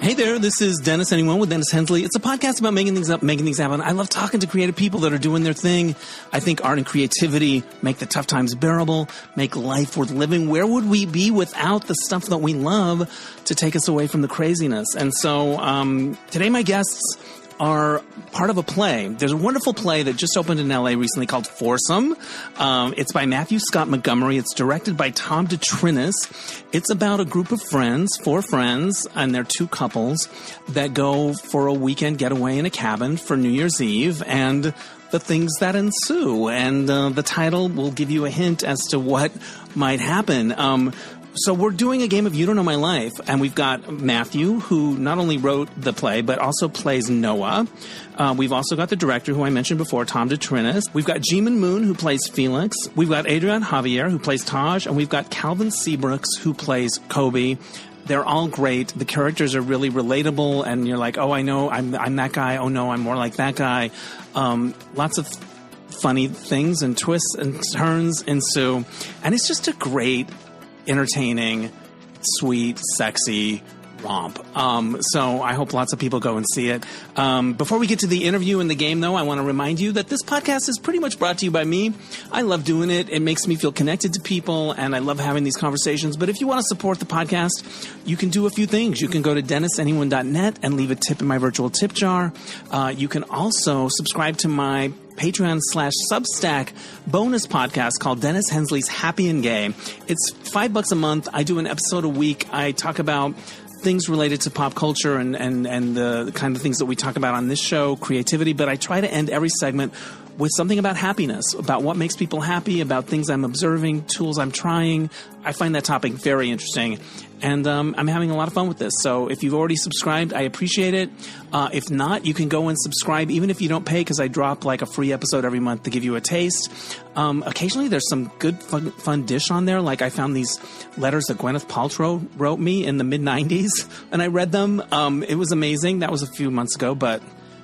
Hey there, this is Dennis Anyone with Dennis Hensley. It's a podcast about making things up, making things happen. I love talking to creative people that are doing their thing. I think art and creativity make the tough times bearable, make life worth living. Where would we be without the stuff that we love to take us away from the craziness? And so today my guests are part of a play. There's a wonderful play that just opened in LA recently called Foursome. It's by Matthew Scott Montgomery. It's directed by Tom DeTrinis. It's about a group of friends, 4 friends, and they're 2 couples that go for a weekend getaway in a cabin for New Year's Eve and the things that ensue. And the title will give you a hint as to what might happen. So we're doing a game of You Don't Know My Life, and we've got Matthew, who not only wrote the play, but also plays Noah. We've also got the director, who I mentioned before, Tom DeTrinis. We've got Jimin Moon, who plays Felix. We've got Adrián Javier, who plays Taj, and we've got Calvin Seabrooks, who plays Kobe. They're all great. The characters are really relatable, and you're like, oh, I know, I'm that guy. Oh, no, I'm more like that guy. Lots of funny things and twists and turns ensue, and it's just a great, entertaining, sweet, sexy romp. So I hope lots of people go and see it. Before we get to the interview and the game, though, I want to remind you that this podcast is pretty much brought to you by me. I love doing it. It makes me feel connected to people, and I love having these conversations. But if you want to support the podcast, you can do a few things. You can go to DennisAnyone.net and leave a tip in my virtual tip jar. You can also subscribe to my Patreon/Substack bonus podcast called Dennis Hensley's Happy and Gay. It's $5 a month. I do an episode a week. I talk about things related to pop culture and the kind of things that we talk about on this show, creativity, but I try to end every segment with something about happiness, about what makes people happy, about things I'm observing, tools I'm trying. I find that topic very interesting, and I'm having a lot of fun with this. So if you've already subscribed, I appreciate it. If not, you can go and subscribe, even if you don't pay, because I drop like a free episode every month to give you a taste. Occasionally, there's some good, fun dish on there. Like I found these letters that Gwyneth Paltrow wrote me in the mid-'90s, and I read them. It was amazing. That was a few months ago, but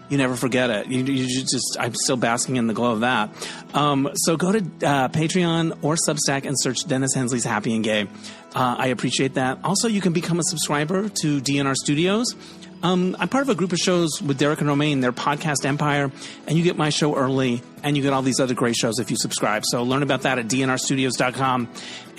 you never forget it. You just, I'm still basking in the glow of that. So go to Patreon or Substack and search Dennis Hensley's Happy and Gay. I appreciate that. Also, you can become a subscriber to DNR Studios. I'm part of a group of shows with Derek and Romaine, their podcast Empire, and you get my show early, and you get all these other great shows if you subscribe. So learn about that at dnrstudios.com.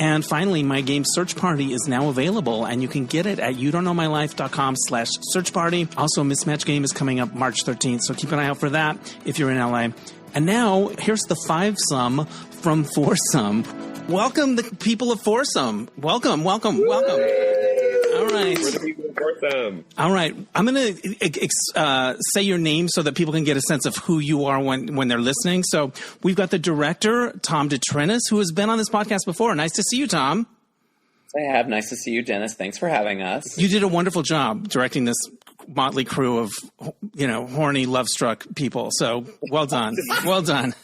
And finally, my game Search Party is now available, and you can get it at youdon'tknowmylife.com/search party. Also, Mismatch Game is coming up March 13th, so keep an eye out for that if you're in LA. And now, here's the Fivesome from Foursome. Welcome, the people of Foursome. Welcome. All right. All right. I'm going to say your name so that people can get a sense of who you are when they're listening. So we've got the director, Tom DeTrinis, who has been on this podcast before. Nice to see you, Tom. I have. Nice to see you, Dennis. Thanks for having us. You did a wonderful job directing this motley crew of, horny, love-struck people. So well done. Well done.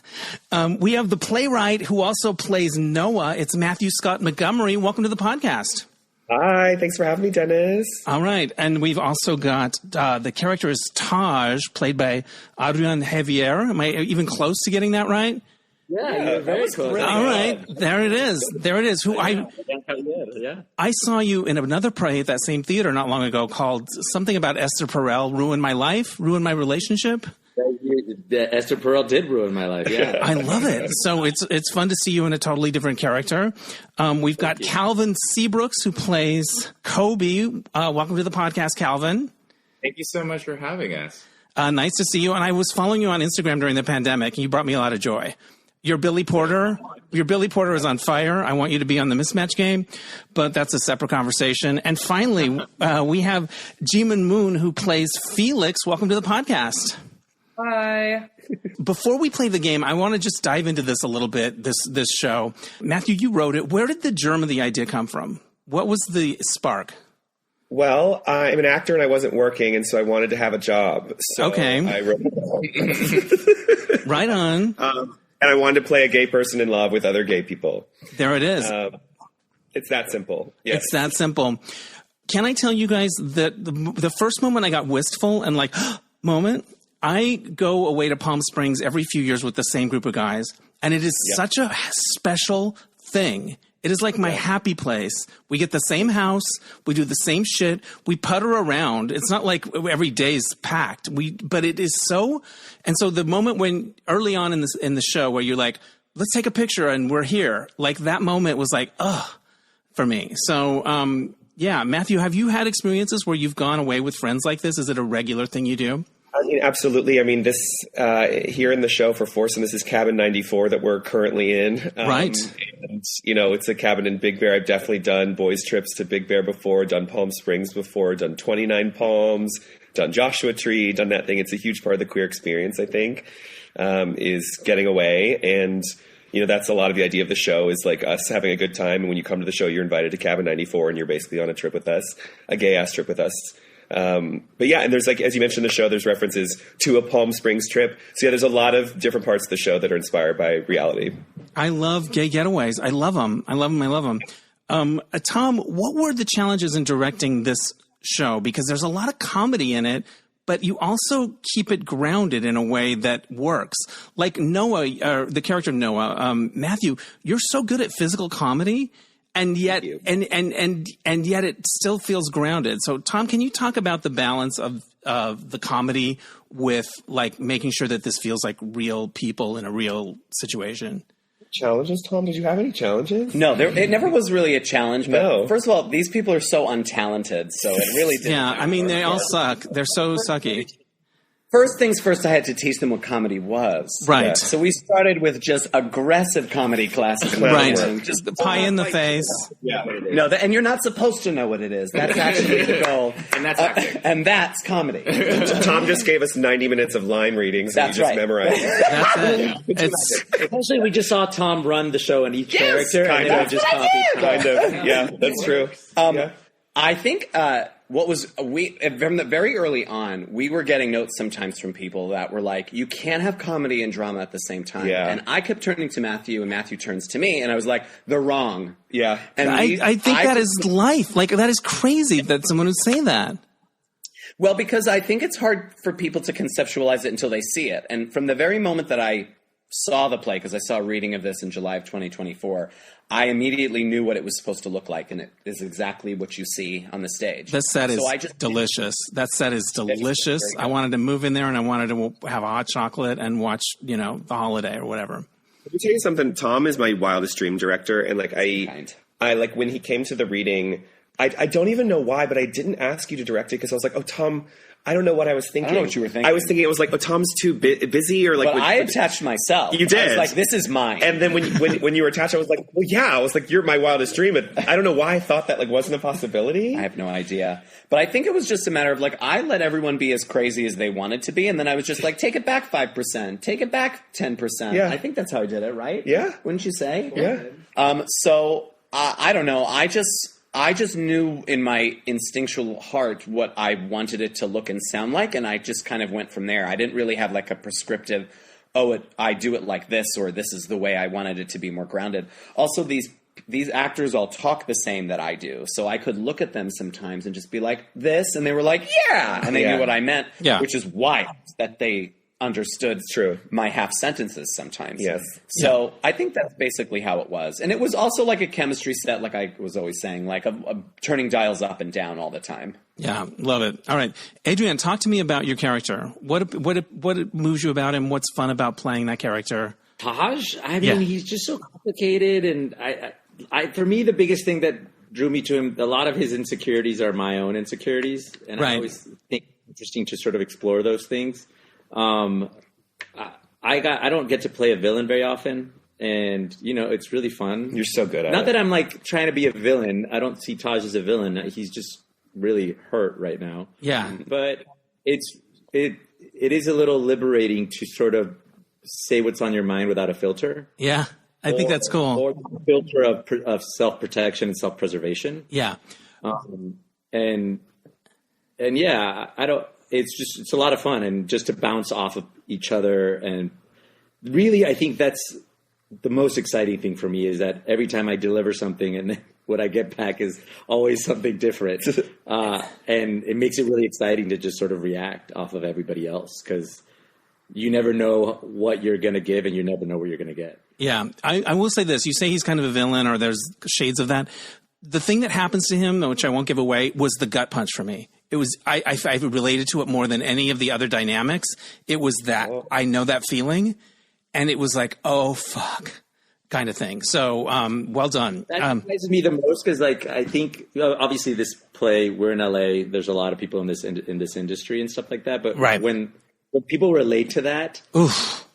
We have the playwright who also plays Noah. It's Matthew Scott Montgomery. Welcome to the podcast. Hi, thanks for having me, Dennis. All right. And we've also got the character is Taj, played by Adrián Javier. Am I even close to getting that right? Yeah, you're very close. All right. There it is. Who I saw you in another play at that same theater not long ago called something about Esther Perel, Ruin My Life, Ruin My Relationship. Esther Perel did ruin my life, yeah. I love it. So it's fun to see you in a totally different character. We've got Calvin Seabrooks, who plays Kobe. Welcome to the podcast, Calvin. Thank you so much for having us. Nice to see you. And I was following you on Instagram during the pandemic, and you brought me a lot of joy. Your Billy Porter is on fire. I want you to be on the Mismatch Game, but that's a separate conversation. And finally, we have Jimin Moon, who plays Felix. Welcome to the podcast. Hi. Before we play the game, I want to just dive into this a little bit, this show. Matthew, you wrote it. Where did the germ of the idea come from? What was the spark? Well, I'm an actor and I wasn't working, and so I wanted to have a job. So okay. I wrote it. Right on. And I wanted to play a gay person in love with other gay people. There it is. It's that simple. Yes. It's that simple. Can I tell you guys that the first moment I got wistful and like moment, I go away to Palm Springs every few years with the same group of guys, and it is such a special thing It is like my happy place. We get the same house. We do the same shit. We putter around. It's not like every day is packed. But it is so. And so the moment when early on in the show where you're like, let's take a picture and we're here. Like that moment was like, for me. So, yeah, Matthew, have you had experiences where you've gone away with friends like this? Is it a regular thing you do? I mean, absolutely. I mean, this here in the show for Foursome, this is cabin 94 that we're currently in. Right. And, it's a cabin in Big Bear. I've definitely done boys' trips to Big Bear before, done Palm Springs before, done 29 Palms, done Joshua Tree, done that thing. It's a huge part of the queer experience, I think, is getting away. And, that's a lot of the idea of the show is like us having a good time. And when you come to the show, you're invited to cabin 94 and you're basically on a trip with us, a gay ass trip with us. But yeah, and there's like, as you mentioned in the show, there's references to a Palm Springs trip. So yeah, there's a lot of different parts of the show that are inspired by reality. I love gay getaways. I love them. Tom, what were the challenges in directing this show? Because there's a lot of comedy in it, but you also keep it grounded in a way that works. Like Noah, the character of Noah, Matthew, you're so good at physical comedy. And yet, and yet, it still feels grounded. So, Tom, can you talk about the balance of the comedy with like making sure that this feels like real people in a real situation? Challenges, Tom? Did you have any challenges? No, it never was really a challenge. But No. First of all, these people are so untalented, so it really didn't. Yeah, I mean, they all suck. They're so sucky. First things first, I had to teach them what comedy was. Right. Yeah. So we started with just aggressive comedy classes. Right. Just The pie in the face. Yeah. No, and you're not supposed to know what it is. That's actually the goal. And that's acting. And that's comedy. Tom just gave us 90 minutes of line readings and That's we just right. memorized it. That's it. It's Essentially, we just saw Tom run the show in each character, kind and then of. we just copied Tom. Kind of. Yeah, that's true. Yeah. I think from the very early on, we were getting notes sometimes from people that were like, you can't have comedy and drama at the same time. Yeah. And I kept turning to Matthew, and Matthew turns to me, and I was like, they're wrong. Yeah. And I think that is life. Like, that is crazy that someone would say that. Well, because I think it's hard for people to conceptualize it until they see it. And from the very moment that I saw the play, because I saw a reading of this in July of 2024, I immediately knew what it was supposed to look like, and it is exactly what you see on the stage. That set is delicious. That set is delicious. I wanted to move in there, and I wanted to have a hot chocolate and watch, The Holiday or whatever. Let me tell you something. Tom is my wildest dream director, and like I like when he came to the reading, I don't even know why, but I didn't ask you to direct it because I was like, oh, Tom, I don't know what I was thinking. I don't know what you were thinking. I was thinking it was like, oh, Tom's too busy, or like. But I attached myself. You did. I was like, this is mine. And then when you were attached, I was like, well, yeah. I was like, you're my wildest dream. But I don't know why I thought that like wasn't a possibility. I have no idea. But I think it was just a matter of like, I let everyone be as crazy as they wanted to be. And then I was just like, take it back 5%. Take it back 10%. Yeah. I think that's how I did it, right? Yeah. Wouldn't you say? Yeah. So I don't know. I just knew in my instinctual heart what I wanted it to look and sound like, and I just kind of went from there. I didn't really have like a prescriptive, I do it like this, or this is the way I wanted it to be more grounded. Also, these actors all talk the same that I do, so I could look at them sometimes and just be like, this, and they were like, yeah, and they knew what I meant, which is wild that they understood my half sentences sometimes. Yes. So I think that's basically how it was. And it was also like a chemistry set, like I was always saying, like a turning dials up and down all the time. Yeah, love it. All right. Adrián, talk to me about your character. What moves you about him? What's fun about playing that character? Taj, I mean, he's just so complicated. And I for me, the biggest thing that drew me to him, a lot of his insecurities are my own insecurities. And I always think it's interesting to sort of explore those things. I don't get to play a villain very often, and it's really fun. You're so good at it. Not that I'm like trying to be a villain. I don't see Taj as a villain. He's just really hurt right now. Yeah. But it is a little liberating to sort of say what's on your mind without a filter. Yeah. I think that's cool. Or the filter of self-protection and self-preservation. Yeah. And yeah, it's a lot of fun, and just to bounce off of each other. And really, I think that's the most exciting thing for me, is that every time I deliver something, and what I get back is always something different. And it makes it really exciting to just sort of react off of everybody else, because you never know what you're going to give, and you never know what you're going to get. Yeah. I will say this. You say he's kind of a villain or there's shades of that. The thing that happens to him, which I won't give away, was the gut punch for me. It was, I related to it more than any of the other dynamics. It was that I know that feeling, and it was like, oh, fuck, kind of thing. So, well done. That surprises me the most because, like, I think obviously this play, we're in LA. There's a lot of people in this industry and stuff like that. But when people relate to that, oof.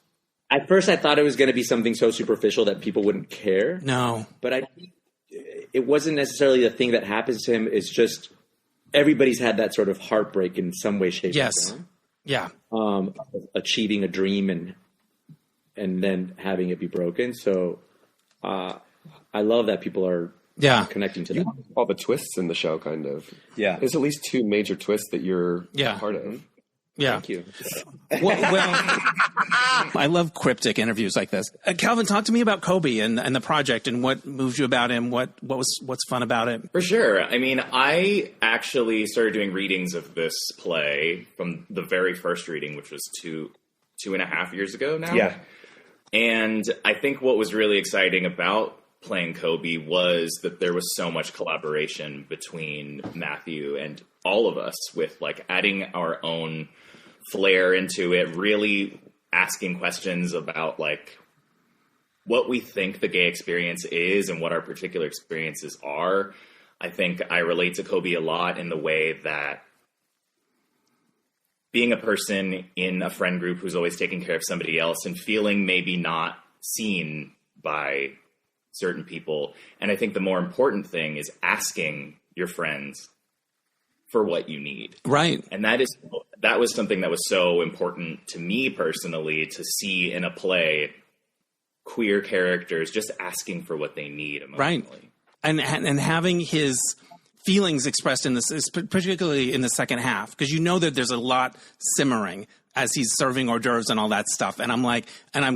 At first I thought it was going to be something so superficial that people wouldn't care. No, but I think it wasn't necessarily the thing that happens to him. It's just everybody's had that sort of heartbreak in some way, shape, or form. Yeah. Achieving a dream and then having it be broken. So I love that people are connecting to that. All the twists in the show, kind of. Yeah. There's at least 2 major twists that you're part of. Yeah. Thank you. Well, I love cryptic interviews like this. Calvin, talk to me about Kobe and the project and what moved you about him. What's fun about it? For sure. I mean, I actually started doing readings of this play from the very first reading, which was two and a half years ago now. Yeah. And I think what was really exciting about playing Kobe was that there was so much collaboration between Matthew and all of us with like adding our own flair into it, really asking questions about like what we think the gay experience is and what our particular experiences are. I think I relate to Kobe a lot in the way that being a person in a friend group who's always taking care of somebody else and feeling maybe not seen by certain people. And I think the more important thing is asking your friends for what you need. Right. And that was something that was so important to me personally, to see in a play queer characters just asking for what they need emotionally. Right. And having his feelings expressed in this, particularly in the second half, because you know that there's a lot simmering as he's serving hors d'oeuvres and all that stuff. And I'm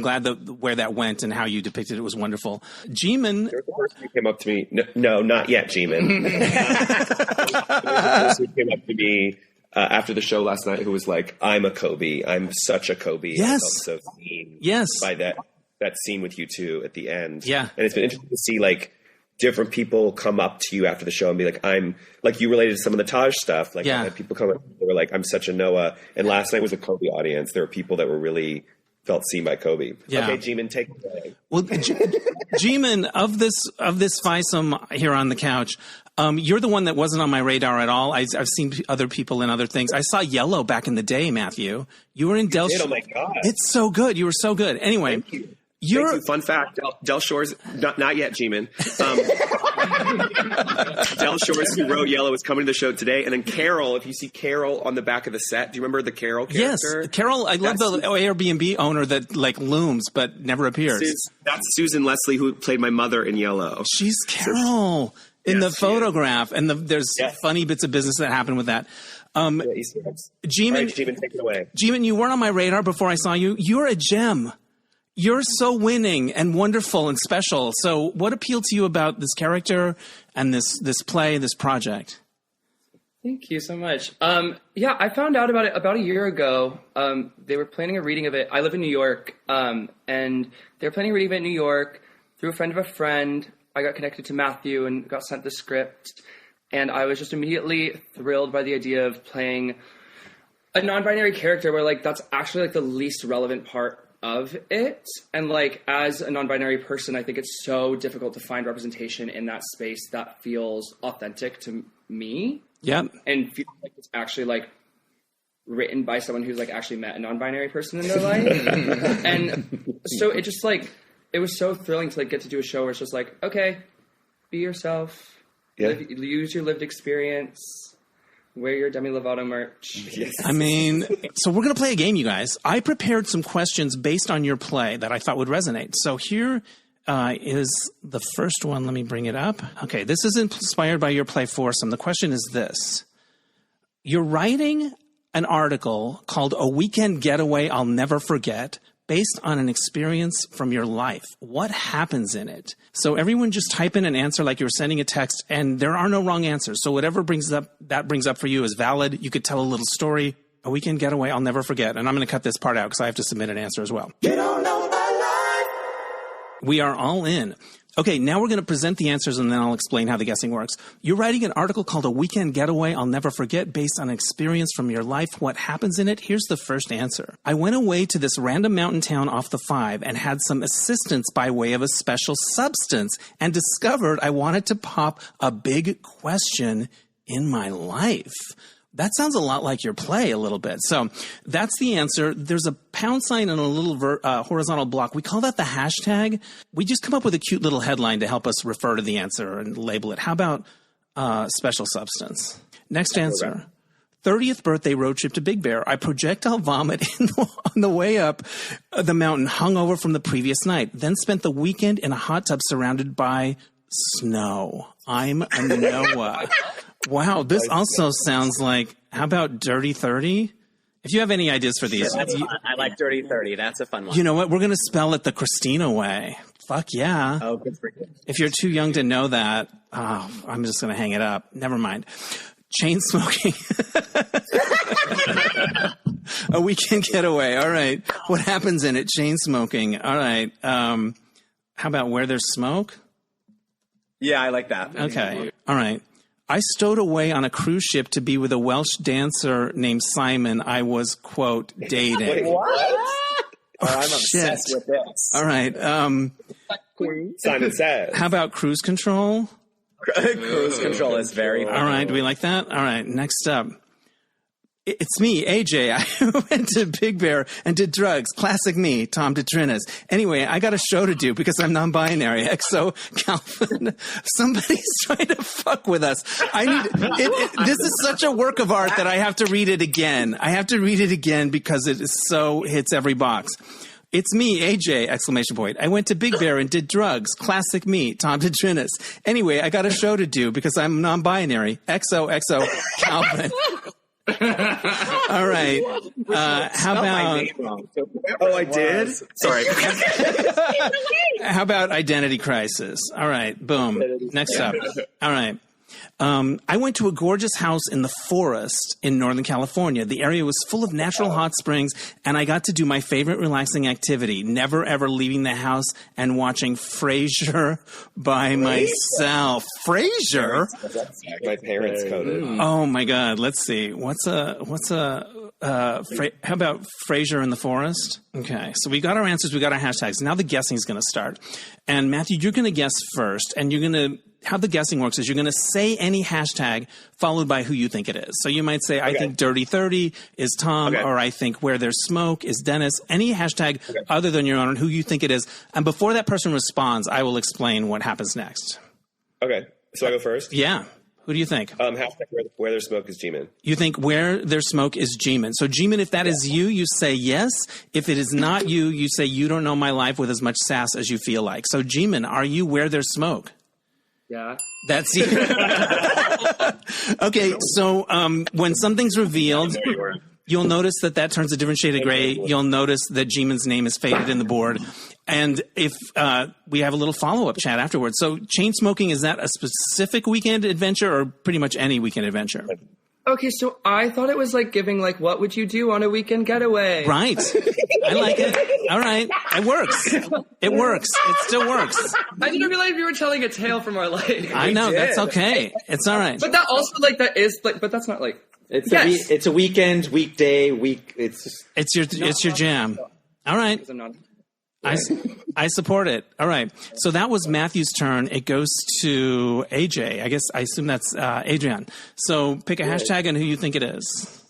glad that where that went and how you depicted it was wonderful. Jimin. There's a person who came up to me. No, not yet, Jimin. There's a person who came up to me after the show last night who was like, I'm a Kobe. I'm such a Kobe. Yes. I felt so seen by that scene with you two at the end. Yeah. And it's been interesting to see like different people come up to you after the show and be like, I'm like, you related to some of the Taj stuff. Like I had people come up, they were like, I'm such a Noah. And last night was a Kobe audience. There were people that were really felt seen by Kobe. Yeah. Okay, Jimin, take it away. Well, Jimin, of this Fivesome here on the couch, you're the one that wasn't on my radar at all. I've seen other people in other things. I saw Yellow back in the day, Matthew. You were in Del Shore. Oh my God. It's so good. You were so good. Anyway. Thank you. Thank you. Fun fact, Del Shore's, not yet, Jimin. Del Shore's, who wrote Yellow, is coming to the show today. And then Carol, if you see Carol on the back of the set, do you remember the Carol character? Yes, Carol, I love the Airbnb owner that like looms but never appears. That's Susan Leslie, who played my mother in Yellow. She's Carol in the photograph. And there's funny bits of business that happen with that. Jimin, Jimin, take it away. Jimin, you weren't on my radar before I saw you. You're a gem. You're so winning and wonderful and special. So what appealed to you about this character and this play, this project? Thank you so much. I found out about it about a year ago. They were planning a reading of it. I live in New York, and they were planning a reading of it in New York through a friend of a friend. I got connected to Matthew and got sent the script. And I was just immediately thrilled by the idea of playing a non-binary character where, like, that's actually, like, the least relevant part of it. And like, as a non-binary person, I think it's so difficult to find representation in that space that feels authentic to me. Yeah. And feels like it's actually like written by someone who's like actually met a non-binary person in their life. And so it just like, it was so thrilling to like get to do a show where it's just like, okay, be yourself, use your lived experience, wear your Demi Lovato merch. Yes. I mean, so we're going to play a game, you guys. I prepared some questions based on your play that I thought would resonate. So here is the first one. Let me bring it up. Okay, this is inspired by your play Foursome. The question is this. You're writing an article called A Weekend Getaway I'll Never Forget, based on an experience from your life. What happens in it? So everyone just type in an answer like you were sending a text, and there are no wrong answers. So whatever brings up for you is valid. You could tell a little story. A Weekend Getaway I'll Never Forget. And I'm going to cut this part out because I have to submit an answer as well. You don't know my life. We are all in. Okay, now we're going to present the answers, and then I'll explain how the guessing works. You're writing an article called A Weekend Getaway I'll Never Forget based on experience from your life. What happens in it? Here's the first answer. I went away to this random mountain town off the 5 and had some assistance by way of a special substance and discovered I wanted to pop a big question in my life. That sounds a lot like your play a little bit. So that's the answer. There's a pound sign and a little horizontal block. We call that the hashtag. We just come up with a cute little headline to help us refer to the answer and label it. How about special substance? Next answer. 30th birthday road trip to Big Bear. I projectile vomit on the way up the mountain, hungover from the previous night. Then spent the weekend in a hot tub surrounded by snow. I'm a Noah. Wow, this also sounds like, how about Dirty 30? If you have any ideas for these. That's fun. I like Dirty 30. That's a fun one. You know what? We're going to spell it the Christina way. Fuck yeah. Oh, good for you. If you're too young to know that, I'm just going to hang it up. Never mind. Chain smoking. A Weekend Getaway. All right. What happens in it? Chain smoking. All right. How about Where There's Smoke? Yeah, I like that. Okay. All right. I stowed away on a cruise ship to be with a Welsh dancer named Simon I was, quote, dating. Wait, what? Oh, I'm shit. obsessed with this. All right. Simon says. How about Cruise Control? Cruise Control is very fun. All right. Do we like that? All right. Next up. It's me, AJ. I went to Big Bear and did drugs. Classic me, Tom DeTrinis. Anyway, I got a show to do because I'm non-binary. XO Calvin. Somebody's trying to fuck with us. This is such a work of art that I have to read it again. I have to read it again because it is so hits every box. It's me, AJ, exclamation point. I went to Big Bear and did drugs. Classic me, Tom DeTrinis. Anyway, I got a show to do because I'm non-binary. XO Calvin. All right. How about? Oh, I did. Sorry. How about Identity Crisis? All right. Boom. Next up. All right. I went to a gorgeous house in the forest in Northern California. The area was full of natural hot springs, and I got to do my favorite relaxing activity, never ever leaving the house and watching Frasier by myself. Frasier? My parents coded. Oh my God. Let's see. How about Frasier in the forest? Okay. So we got our answers. We got our hashtags. Now the guessing is going to start. And Matthew, you're going to guess first, and you're going to, how the guessing works is you're going to say any hashtag followed by who you think it is. So you might say, I think Dirty 30 is Tom, or I think Where There's Smoke is Dennis. Any hashtag other than your own, who you think it is. And before that person responds, I will explain what happens next. Okay. So I go first? Yeah. Who do you think? Hashtag Where There's Smoke is Jimin. You think Where There's Smoke is Jimin. So Jimin, if that is you, you say yes. If it is not you, you say you don't know my life with as much sass as you feel like. So Jimin, are you Where There's Smoke? Yeah. That's you. Okay, so when something's revealed, you'll notice that turns a different shade of gray. You'll notice that Jimin's name is faded in the board. And if we have a little follow-up chat afterwards. So chain smoking, is that a specific weekend adventure or pretty much any weekend adventure? Okay, so I thought it was like giving, like, what would you do on a weekend getaway? Right. I like it. All right. It works. It works. It still works. I didn't realize you were telling a tale from our life. I know. That's okay. It's all right. But that also, like, that is, like, but that's not, like... It's a weekend, weekday, it's just... It's your jam. All right. I support it. All right. So that was Matthew's turn. It goes to AJ. I assume that's Adrián. So pick a hashtag and who you think it is.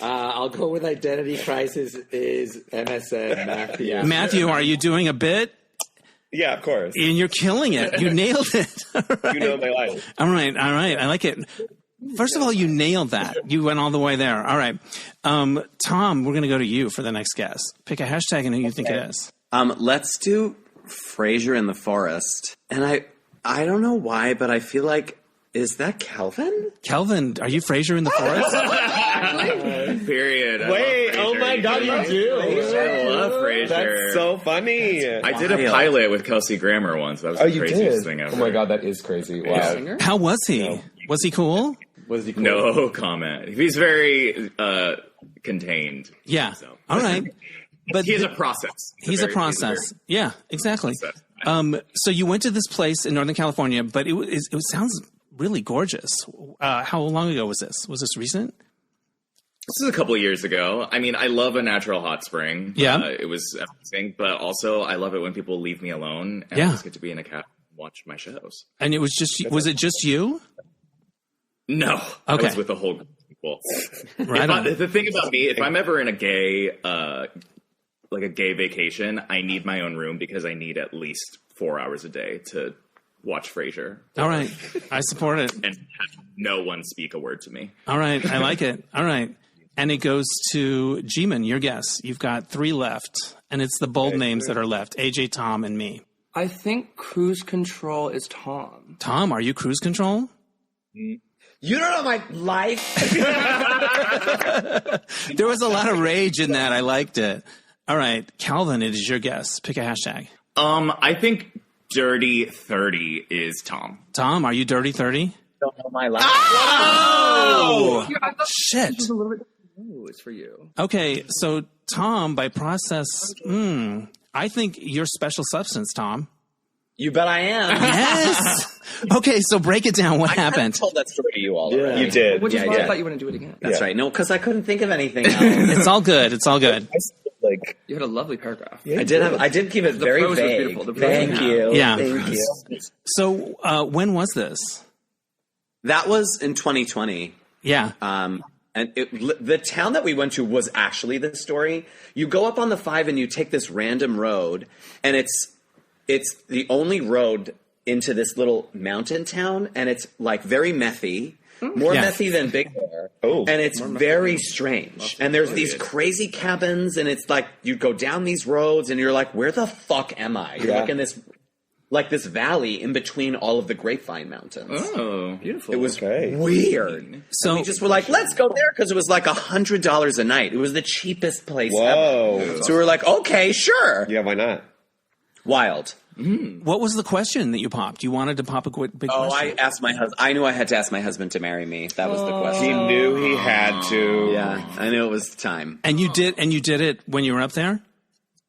I'll go with Identity Crisis is MSN Matthew. Yeah. Matthew, are you doing a bit? Yeah, of course. And you're killing it. You nailed it. Right. You know my life. All right. I like it. First of all, you nailed that. You went all the way there. All right. Tom, we're going to go to you for the next guess. Pick a hashtag and who you think it is. Let's do Frasier in the forest. And I don't know why, but I feel like, is that Kelvin? Kelvin, are you Frasier in the forest? Period. Wait, oh my God, you do. I love Frasier. That's so funny. I did a pilot with Kelsey Grammer once. That was the craziest thing ever. Oh my God, that is crazy. Wow. How was he? Was he cool? Was he cool? No comment. He's very contained. Yeah. So. All right. but he has a process. He's a process. Yeah, exactly. So you went to this place in Northern California, but it sounds really gorgeous. How long ago was this? Was this recent? This is a couple of years ago. I mean, I love a natural hot spring. Yeah. It was amazing, but also I love it when people leave me alone and I just get to be in a cabin and watch my shows. And it was it just you? No. Okay. I was with a whole group of people. Right. The thing about me, if I'm ever in a gay, like a gay vacation, I need my own room because I need at least 4 hours a day to watch Frasier. All right. I support it. And have no one speak a word to me. All right. I like it. All right. And it goes to Jimin, your guess. You've got 3 left, and it's the bold names that are left, AJ, Tom, and me. I think Cruise Control is Tom. Tom, are you Cruise Control? You don't know my life. There was a lot of rage in that. I liked it. All right. Calvin, it is your guess. Pick a hashtag. I think Dirty 30 is Tom. Tom, are you Dirty 30? Don't know my life. Oh! Yeah, Shit. This is a little bit news for you. Okay, so Tom, by process, I think you're Special Substance, Tom. You bet I am. Yes. Okay, so break it down. What happened? I told that story to you all already. You did. Which is why I thought you wouldn't do it again. That's right. No, because I couldn't think of anything else. It's all good. It's all good. Like, You had a lovely paragraph. I did keep it very prose was vague. beautiful. The prose Thank was you. Yeah. Thank you. So when was this? That was in 2020. Yeah. And the town that we went to was actually the story. You go up on the 5 and you take this random road, and it's the only road into this little mountain town, and it's like very methy, more methy than Big Bear. Oh, and it's very strange. And there's these crazy cabins, and it's like you go down these roads, and you're like, where the fuck am I? You're like in this valley in between all of the Grapevine Mountains. Oh, beautiful. It was weird. So we just were like, let's go there because it was like $100 a night. It was the cheapest place ever. So we were like, okay, sure. Yeah, why not? Wild. What was the question that you popped? You wanted to pop a big question? I asked my husband. I knew I had to ask my husband to marry me. That was the question. He knew he had to. Yeah, I knew it was time. And you did it when you were up there?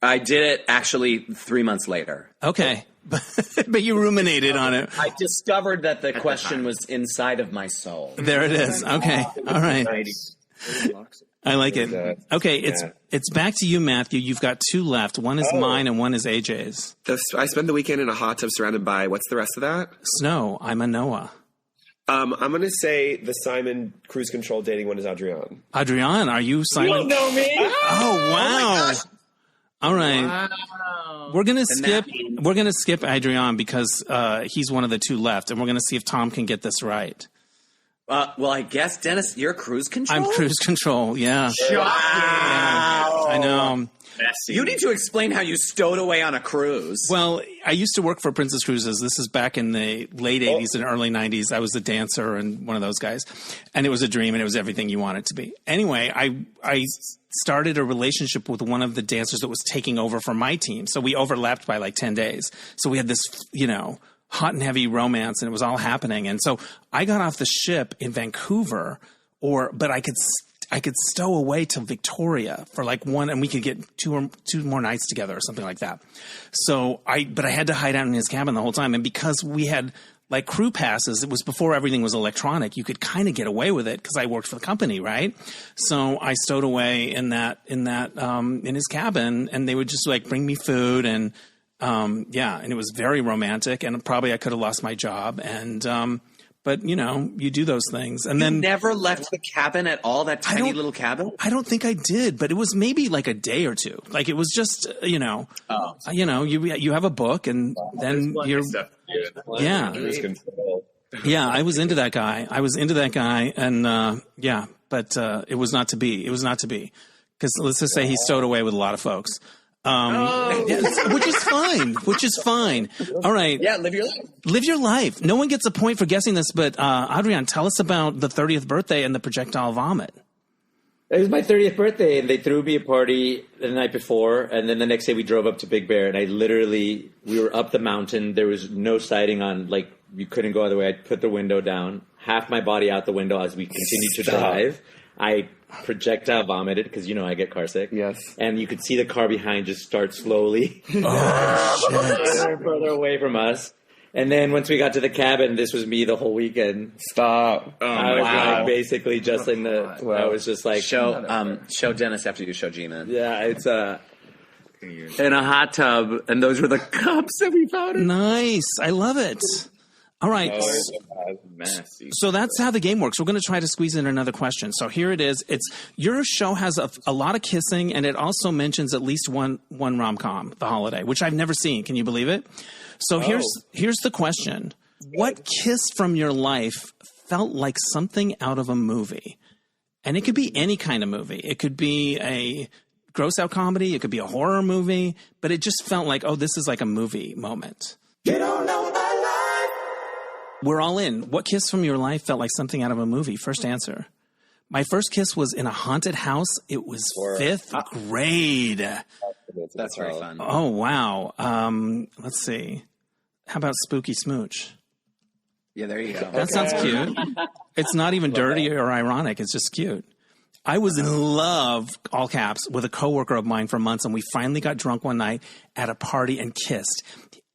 I did it actually 3 months later. Okay. But you ruminated on it. I discovered that the question was inside of my soul. There it is. Okay. All right. I like it. Okay, it's back to you, Matthew. You've got 2 left. One is mine and one is AJ's. I spend the weekend in a hot tub surrounded by, what's the rest of that? Snow. I'm a Noah. I'm going to say the Simon Cruise Control dating one is Adrián. Adrián, are you Simon? You don't know me. Oh, wow. All right. Wow. We're gonna skip Adrián because he's one of the 2 left, and we're gonna see if Tom can get this right. Well, I guess, Dennis, you're Cruise Control? I'm Cruise Control, yeah. Wow. I know. Messy. You need to explain how you stowed away on a cruise. Well, I used to work for Princess Cruises. This is back in the late 80s and early 90s. I was a dancer and one of those guys. And it was a dream, and it was everything you want it to be. Anyway, I started a relationship with one of the dancers that was taking over for my team. So we overlapped by like 10 days. So we had this, hot and heavy romance, and it was all happening. And so I got off the ship in Vancouver, but I could stow away to Victoria for like 1, and we could get two more nights together or something like that. So but I had to hide out in his cabin the whole time. And because we had like crew passes, it was before everything was electronic. You could kind of get away with it because I worked for the company, right? So I stowed away in his cabin, and they would just like bring me food and and it was very romantic, and probably I could have lost my job. And but you do those things, and then never left the cabin at all. That tiny little cabin. I don't think I did, but it was maybe like a day or 2. Like it was just you have a book, and then you're yeah. I was into that guy, and but it was not to be. It was not to be, because let's just say he stowed away with a lot of folks. Which is fine. All right. Yeah, live your life. Live your life. No one gets a point for guessing this, but Adrián, tell us about the 30th birthday and the projectile vomit. It was my 30th birthday, and they threw me a party the night before, and then the next day we drove up to Big Bear, and we were up the mountain. There was no sighting on, like, you couldn't go other way. I put the window down, half my body out the window as we continued to drive. I projectile vomited because I get car sick. Yes. And you could see the car behind just start slowly further away from us. And then once we got to the cabin, this was me the whole weekend. Stop. I was like basically just in the. I was just like show Dennis after you show Jimin. Yeah, it's in a hot tub, and those were the cups that we found. Nice. I love it. All right. So that's how the game works. We're going to try to squeeze in another question. So here it is. It's your show has a lot of kissing, and it also mentions at least one rom-com, The Holiday, which I've never seen. Can you believe it? So here's the question. What kiss from your life felt like something out of a movie? And it could be any kind of movie. It could be a gross-out comedy. It could be a horror movie. But it just felt like, this is like a movie moment. You don't know my life. We're all in. What kiss from your life felt like something out of a movie? First answer. My first kiss was in a haunted house. It was 5th grade. That's very fun. Oh, wow. Let's see. How about Spooky Smooch? Yeah, there you go. That sounds cute. It's not even dirty or ironic. It's just cute. I was in love, all caps, with a coworker of mine for months, and we finally got drunk one night at a party and kissed.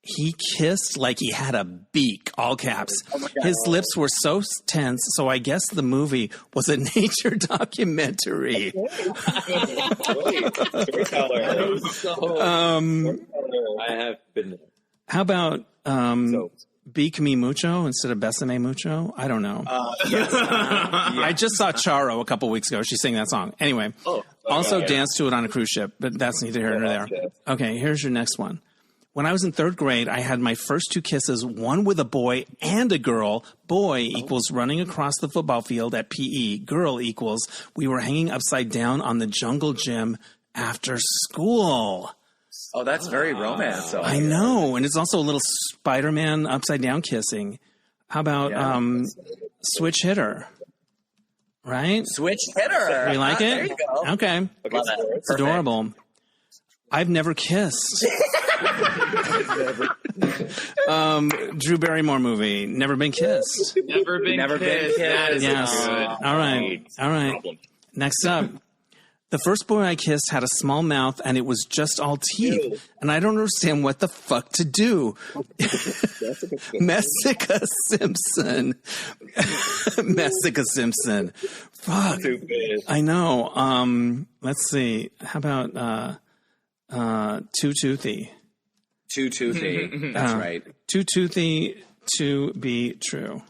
He kissed like he had a beak, all caps. His lips were so tense, so I guess the movie was a nature documentary. I have been there. How about Beak Me Mucho instead of Besame Mucho? I don't know. I just saw Charo a couple weeks ago. She sang that song. Anyway, danced to it on a cruise ship, but that's neither here nor there. Okay, here's your next one. When I was in 3rd grade, I had my first 2 kisses, one with a boy and a girl. Boy equals running across the football field at PE. Girl equals we were hanging upside down on the jungle gym after school. Oh, that's very romance. I know. And it's also a little Spider-Man upside down kissing. How about Switch Hitter? Right? Switch Hitter. You like it? There you go. Okay. Love it. It's adorable. I've never kissed. Drew Barrymore movie. Never been kissed. Never been kissed. That is yes. good. All right. Next up. The first boy I kissed had a small mouth and it was just all teeth. And I don't understand what the fuck to do. Messica Simpson. Messica Simpson. Fuck. I know. Let's see. How about Too Toothy? Too Toothy. That's right. Too Toothy to be true.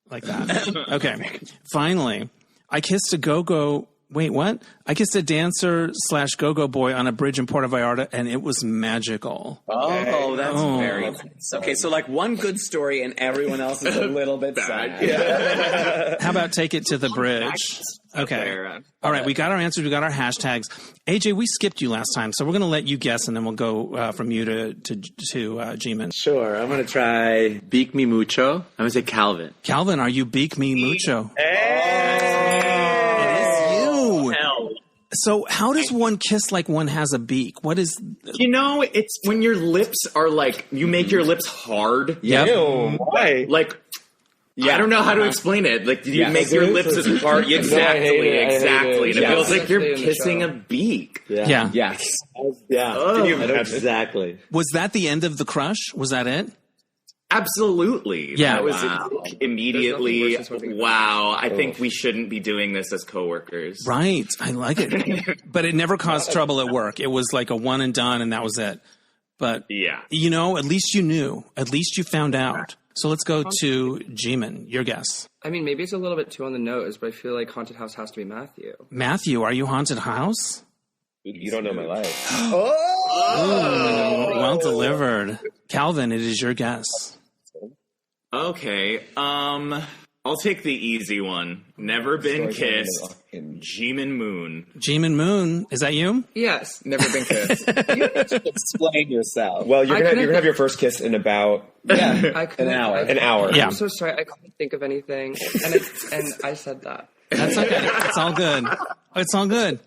Like that. Okay. Finally, I kissed a go-go. Wait, what? I kissed a dancer/go-go boy on a bridge in Puerto Vallarta, and it was magical. Oh, that's very nice. Okay, so like one good story, and everyone else is a little bit sad. Yeah. How about take it to the bridge? Okay. All right, we got our answers. We got our hashtags. AJ, we skipped you last time, so we're going to let you guess, and then we'll go from you to Jimin. Sure. I'm going to try Beak Me Mucho. I'm going to say Calvin. Calvin, are you Beak Me Mucho? So how does one kiss like one has a beak? What is... it's when your lips are like, you make your lips hard. Yep. Why? Like, I don't know how to explain it. Like, you make your lips as hard. Exactly. And it feels like you're kissing a beak. Yeah. Yes. Yeah. Oh, exactly. Was that the end of the crush? Was that it? Absolutely. Yeah. That was immediately, wow, I think we shouldn't be doing this as coworkers. Right. I like it. But it never caused trouble at work. It was like a one and done, and that was it. But, at least you knew. At least you found out. So let's go to Jimin. Your guess. I mean, maybe it's a little bit too on the nose, but I feel like Haunted House has to be Matthew. Matthew, are you Haunted House? You don't know my life. Well delivered. Calvin, it is your guess. Okay, I'll take the easy one. Never been kissed. Jimin Moon. Jimin Moon, is that you? Yes, never been kissed. Explain yourself. Well, you're gonna have your first kiss in about an hour. An hour. Yeah. I'm so sorry. I couldn't think of anything, and I said that. That's okay. It's all good. It's all good.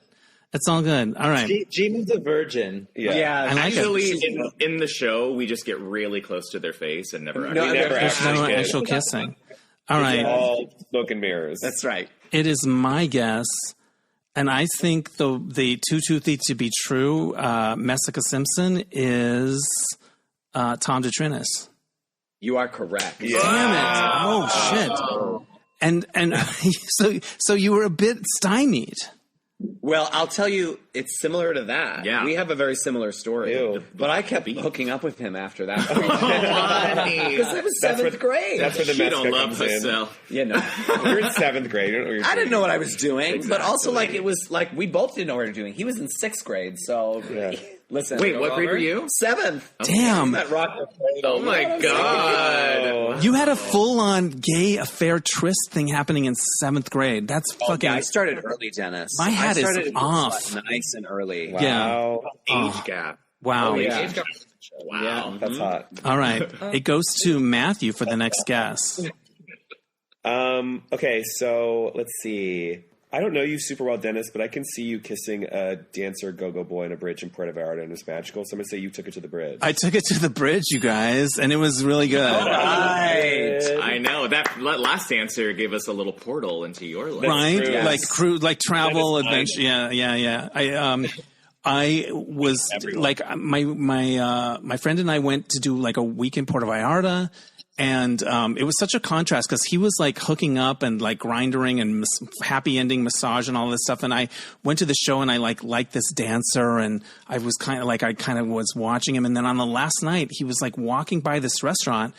It's all good. All right. Jimin's a virgin. Yeah. I like Actually, in the show, we just get really close to their face and never There's no actual kissing. All right. All smoke and mirrors. That's right. it is my guess, and I think the too toothy to be true, Messica Simpson is Tom DeTrinis. You are correct. Yeah. Damn it! Oh shit! And so you were a bit stymied. Well, I'll tell you, it's similar to that. Yeah. We have a very similar story. Ew. But I kept hooking up with him after that. Because it was seventh grade. That's where the She Messica don't love comes in. herself. You know. You're in 7th grade. You don't know what you're I didn't doing. know what I was doing, but also, like, it was, like, we both didn't know what we were doing. He was in 6th grade, so, listen. Wait, what grade were you? 7th. Damn. That rock the Oh my god. You had a full-on gay affair tryst thing happening in 7th grade. That's fucking... Yeah, I started early, Dennis. My hat is off. Nice and early. Wow. Yeah. Age gap. Wow. yeah. Age gap. Wow. Yeah. That's hot. All right. It goes to Matthew for the next guess. Okay, so let's see. I don't know you super well, Dennis, but I can see you kissing a dancer go-go boy on a bridge in Puerto Vallarta, and it was magical. So I'm going to say you took it to the bridge. I took it to the bridge, you guys, and it was really good. Right. I know. That last answer gave us a little portal into your life. Right? true. Yes. Like travel, That is adventure. Yeah. I was like my friend and I went to do like a week in Puerto Vallarta, and it was such a contrast because he was like hooking up and like grinding and happy ending massage and all this stuff, and I went to the show and I liked this dancer, and I was kind of was watching him, and then on the last night he was like walking by this restaurant.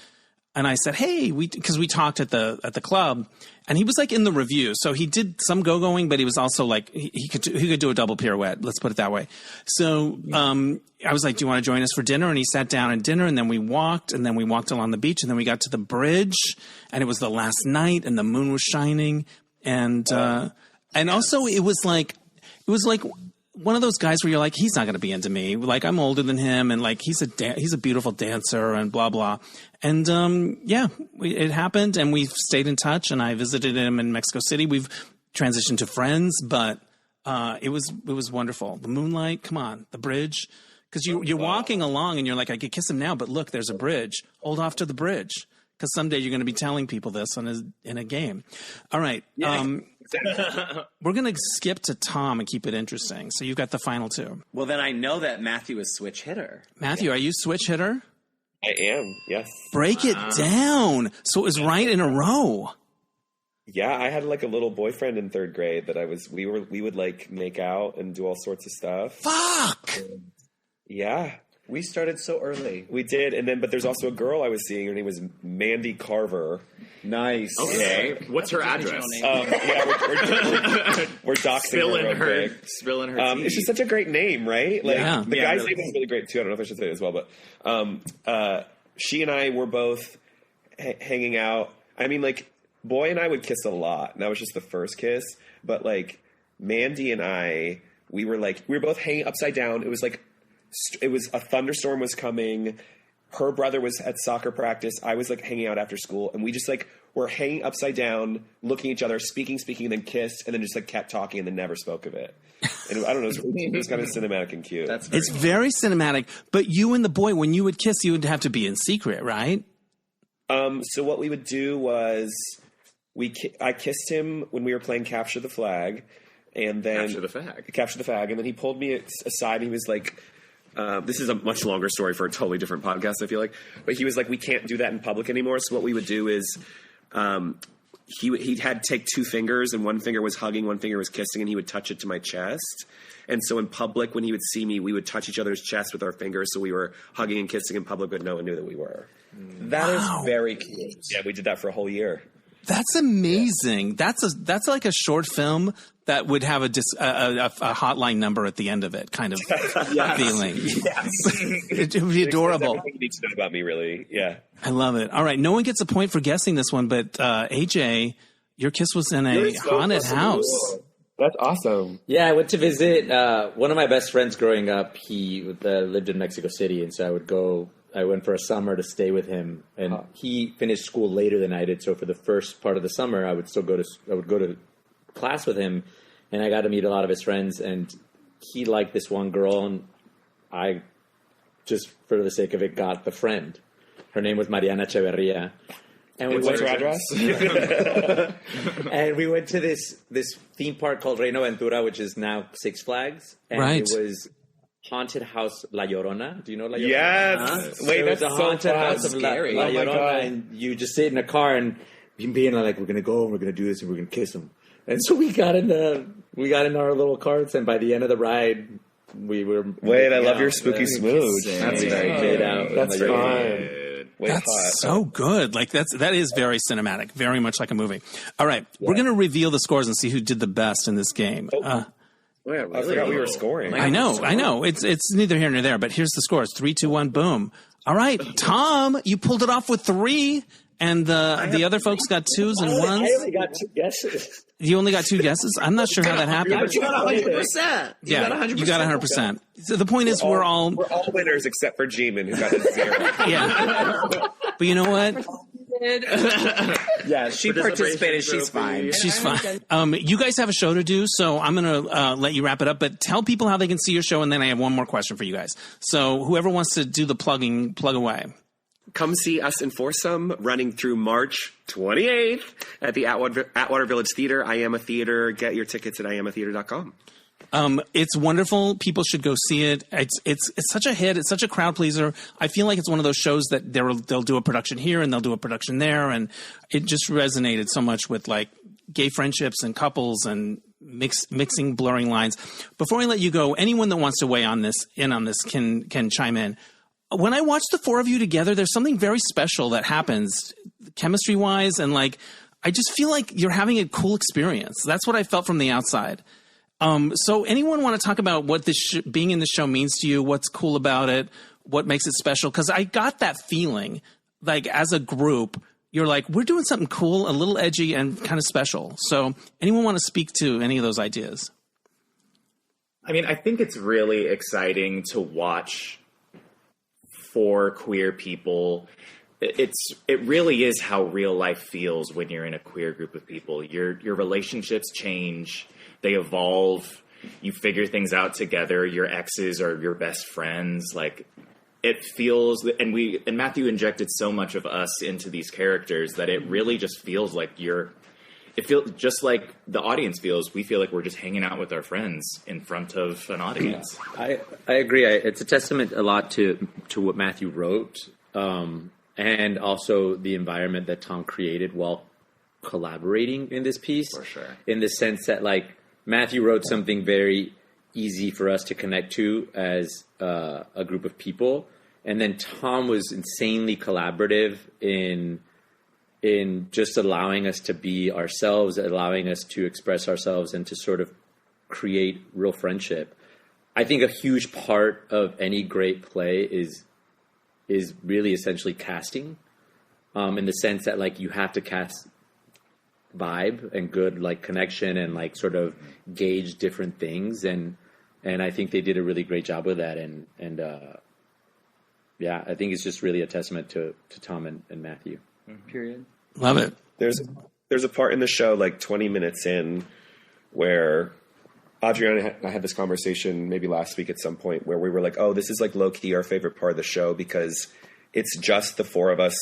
And I said, "Hey, because we talked at the club, and he was like in the review, so he did some go-going, but he was also like he could do a double pirouette. Let's put it that way. So I was like, "Do you want to join us for dinner?" And he sat down at dinner, and then we walked along the beach, and then we got to the bridge, and it was the last night, and the moon was shining, and also it was like one of those guys where you're like, he's not going to be into me. Like, I'm older than him, and like he's a beautiful dancer, and blah blah. And it happened, and we stayed in touch. And I visited him in Mexico City. We've transitioned to friends, but it was wonderful. The moonlight, come on, the bridge, because you're walking along, and you're like, I could kiss him now, but look, there's a bridge. Hold off to the bridge, because someday you're going to be telling people this in a game. All right. Yeah. We're going to skip to Tom and keep it interesting. So you've got the final two. Well, then I know that Matthew is switch hitter. Matthew, are you switch hitter? I am, yes. Break it down. So it was right in a row. Yeah, I had like a little boyfriend in 3rd grade that we would like make out and do all sorts of stuff. Fuck. Yeah. We started so early. We did, but there's also a girl I was seeing. Her name was Mandy Carver. Nice. Okay. What's her address? We're doxing her. Spilling her tea. It's just such a great name, right? Like, yeah. The guy's name is really great too. I don't know if I should say it as well, but she and I were both hanging out. I mean, like, Boy and I would kiss a lot, and that was just the first kiss. But like, Mandy and I, we were both hanging upside down. It was a thunderstorm was coming. Her brother was at soccer practice. I was like hanging out after school, and we just like were hanging upside down, looking at each other, speaking, and then kissed, and then just like kept talking, and then never spoke of it. And I don't know, it was kind of cinematic and cute. It's very cinematic. But you and the boy, when you would kiss, you would have to be in secret, right? So what we would do was I kissed him when we were playing Capture the Flag, and then Capture the Flag, and then he pulled me aside. And he was like. This is a much longer story for a totally different podcast, I feel like. But he was like, we can't do that in public anymore. So what we would do is he had to take 2 fingers, and one finger was hugging, one finger was kissing, and he would touch it to my chest. And so in public, when he would see me, we would touch each other's chest with our fingers. So we were hugging and kissing in public, but no one knew that we were. That is very cute. Yeah, we did that for a whole year. That's amazing. That's like a short film that would have a hotline number at the end of it, kind of feeling. Yes. It would be adorable. Everything you need to know about me, really. Yeah. I love it. All right. No one gets a point for guessing this one, but AJ, your kiss was in a haunted house. That's awesome. Yeah, I went to visit one of my best friends growing up. He lived in Mexico City, and so I went for a summer to stay with him, and he finished school later than I did. So for the first part of the summer, I would go to class with him, and I got to meet a lot of his friends. And he liked this one girl, and I just, for the sake of it, got the friend. Her name was Mariana Echeverria, And we What's your address? And we went to this theme park called Reino Ventura, which is now Six Flags. And Right. it was Haunted House La Llorona. Do you know La Llorona? Yes. Wait, So it's that's a so haunted fun. house of La Oh my Llorona, God. and you just sit in a car and being like, we're gonna go and we're gonna do this and we're gonna kiss him. And so we got in our little carts, and by the end of the ride, we were. Wait, I love out. your spooky smooch. That's made out. That's La Llorona. fun. Wait, That's hot. so good. Like that is very cinematic, very much like a movie. All right, we're going to reveal the scores and see who did the best in this game. I forgot we were scoring. I know. It's neither here nor there, but here's the scores: 3, 2, 1, boom. All right, Tom, you pulled it off with 3, and the other folks got 2s and 1s. I only got 2 guesses. You only got 2 guesses. I'm not sure how that happened. But you got 100%. You got 100%. So the point is, we're all winners except for Jimin, who got a 0. yeah. But you know what? Yeah, she participated. She's fine. She's fine. You guys have a show to do, so I'm going to let you wrap it up. But tell people how they can see your show, and then I have one more question for you guys. So whoever wants to do the plugging, plug away. Come see us in Foursome, running through March 28th at the Atwater Village Theatre. I Am a Theater. Get your tickets at IamAtheater.com. It's wonderful. People should go see it. It's such a hit. It's such a crowd pleaser. I feel like it's one of those shows that they'll do a production here and they'll do a production there, and it just resonated so much with like gay friendships and couples and mixing blurring lines. Before I let you go, anyone that wants to weigh in on this can chime in. When I watch the 4 of you together, there's something very special that happens chemistry wise, and like I just feel like you're having a cool experience. That's what I felt from the outside. So anyone want to talk about what this being in the show means to you? What's cool about it? What makes it special? Because I got that feeling, like as a group, you're like, we're doing something cool, a little edgy and kind of special. So anyone want to speak to any of those ideas? I mean, I think it's really exciting to watch 4 queer people. It really is how real life feels when you're in a queer group of people. Your relationships change. They evolve. You figure things out together. Your exes are your best friends. Like it feels, and Matthew injected so much of us into these characters that it really just feels like it feels just like the audience feels. We feel like we're just hanging out with our friends in front of an audience. I agree. It's a testament a lot to what Matthew wrote, and also the environment that Tom created while collaborating in this piece. For sure. In the sense that like Matthew wrote something very easy for us to connect to as a group of people, and then Tom was insanely collaborative in just allowing us to be ourselves, allowing us to express ourselves and to sort of create real friendship. I think a huge part of any great play is really essentially casting, in the sense that like you have to cast vibe and good like connection and like sort of gauge different things, and I think they did a really great job with that, and yeah, I think it's just really a testament to Tom and Matthew. Period. Love it. There's a part in the show like 20 minutes in where Adrián and I had this conversation maybe last week at some point where we were like, oh, this is like low key our favorite part of the show because it's just the 4 of us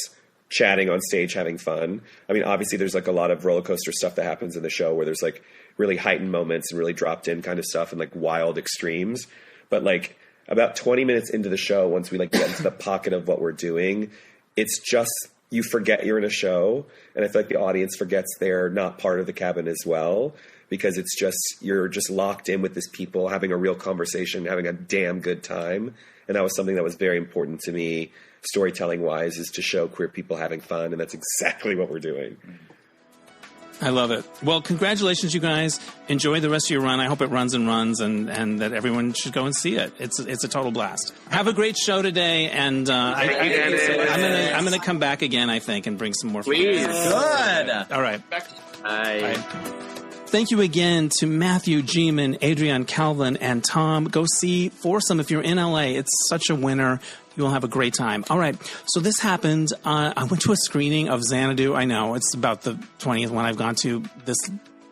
chatting on stage, having fun. I mean, obviously there's like a lot of roller coaster stuff that happens in the show where there's like really heightened moments and really dropped in kind of stuff and like wild extremes. But like about 20 minutes into the show, once we like get into the pocket of what we're doing, it's just, you forget you're in a show. And I feel like the audience forgets they're not part of the cabin as well, because it's just, you're just locked in with this people having a real conversation, having a damn good time. And that was something that was very important to me, storytelling wise, is to show queer people having fun. And that's exactly what we're doing. I love it. Well, congratulations, you guys. Enjoy the rest of your run. I hope it runs and runs, and that everyone should go and see it. It's a total blast. Have a great show today, and I'm gonna come back again, I think, and bring some more. Please. Good. All right. Bye. Thank you again to Matthew, Jimin, Adrián, Calvin, and Tom. Go see Foursome if you're in LA. It's such a winner. You will have a great time. All right. So this happened. I went to a screening of Xanadu. I know it's about the 20th one I've gone to this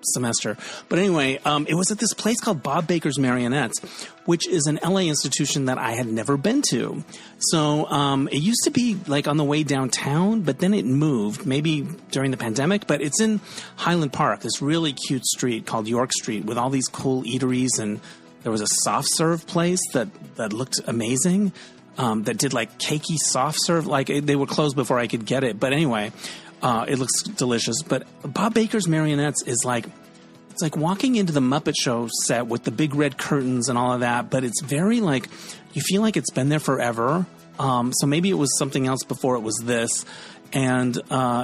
semester. But anyway, it was at this place called Bob Baker's Marionettes, which is an LA institution that I had never been to. So it used to be like on the way downtown, but then it moved, maybe during the pandemic. But it's in Highland Park, this really cute street called York Street with all these cool eateries. And there was a soft serve place that looked amazing, that did like cakey soft serve. Like they were closed before I could get it. But anyway, it looks delicious. But Bob Baker's Marionettes is like, it's like walking into the Muppet Show set with the big red curtains and all of that, but it's very like, you feel like it's been there forever. So maybe it was something else before it was this. And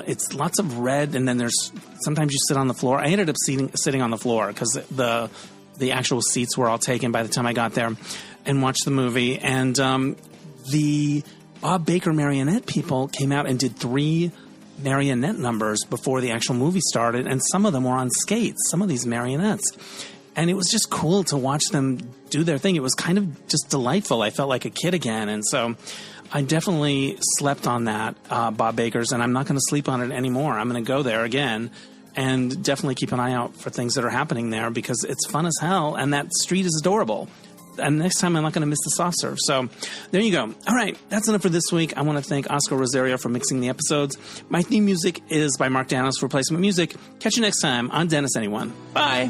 it's lots of red, and then there's, sometimes you sit on the floor. I ended up sitting on the floor because the actual seats were all taken by the time I got there, and watched the movie. And the Bob Baker marionette people came out and did 3 marionette numbers before the actual movie started, and some of them were on skates, some of these marionettes. And it was just cool to watch them do their thing. It was kind of just delightful. I felt like a kid again. And so I definitely slept on that, Bob Baker's, and I'm not going to sleep on it anymore. I'm going to go there again and definitely keep an eye out for things that are happening there, because it's fun as hell, and that street is adorable. And next time I'm not going to miss the soft serve. So there you go. All right, that's enough for this week. I want to thank Oscar Rosario for mixing the episodes. My theme music is by Mark Danos for Replacement Music. Catch you next time on Dennis Anyone. Bye.